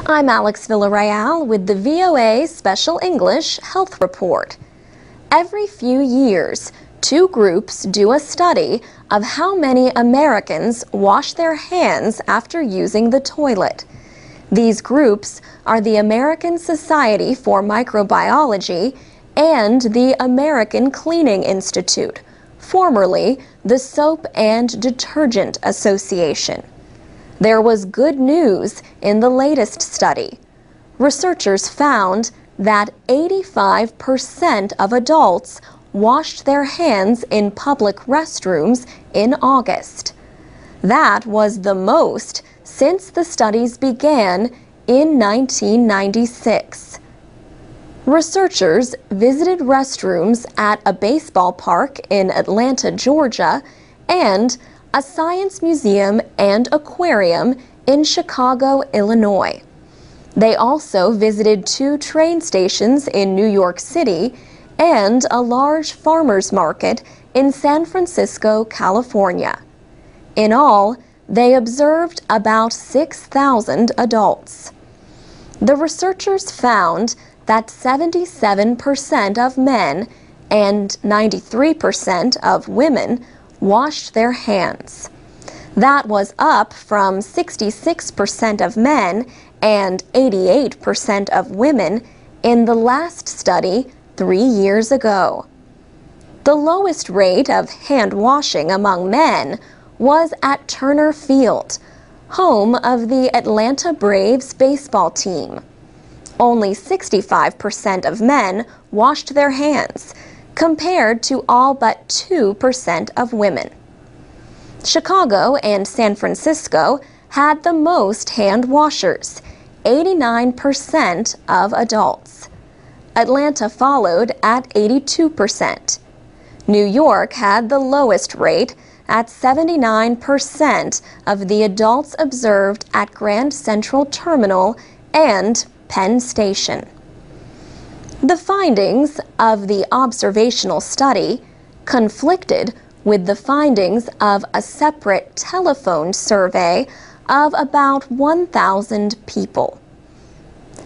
I'm Alex Villarreal with the VOA Special English Health Report. Every few years, two groups do a study of how many Americans wash their hands after using the toilet. These groups are the American Society for Microbiology and the American Cleaning Institute, formerly the Soap and Detergent Association. There was good news in the latest study. Researchers found that 85% of adults washed their hands in public restrooms in August. That was the most since the studies began in 1996. Researchers visited restrooms at a baseball park in Atlanta, Georgia, and a science museum and aquarium in Chicago, Illinois. They also visited two train stations in New York City and a large farmers market in San Francisco, California. In all, they observed about 6,000 adults. The researchers found that 77% of men and 93% of women washed their hands. That was up from 66% of men and 88% of women in the last study 3 years ago. The lowest rate of hand washing among men was at Turner Field, home of the Atlanta Braves baseball team. Only 65% of men washed their hands, compared to all but 2% of women. Chicago and San Francisco had the most hand washers, 89% of adults. Atlanta followed at 82%. New York had the lowest rate at 79% of the adults observed at Grand Central Terminal and Penn Station. The findings of the observational study conflicted with the findings of a separate telephone survey of about 1,000 people.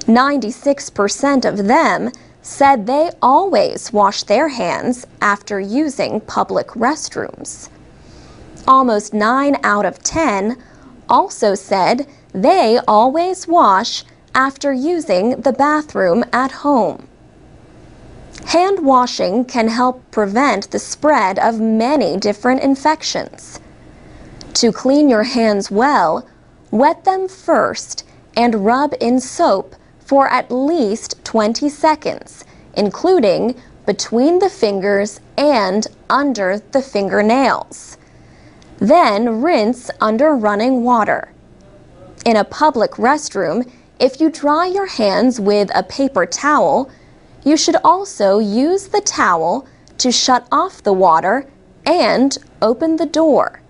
96% of them said they always wash their hands after using public restrooms. Almost 9 out of 10 also said they always wash after using the bathroom at home. Hand washing can help prevent the spread of many different infections. To clean your hands well, wet them first and rub in soap for at least 20 seconds, including between the fingers and under the fingernails. Then rinse under running water. In a public restroom, if you dry your hands with a paper towel, you should also use the towel to shut off the water and open the door.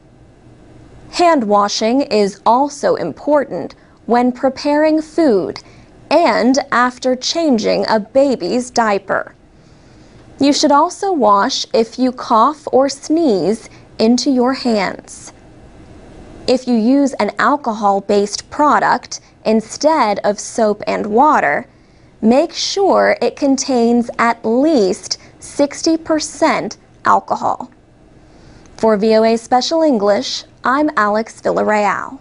Hand washing is also important when preparing food and after changing a baby's diaper. You should also wash if you cough or sneeze into your hands. If you use an alcohol-based product instead of soap and water, make sure it contains at least 60% alcohol. For VOA Special English, I'm Alex Villarreal.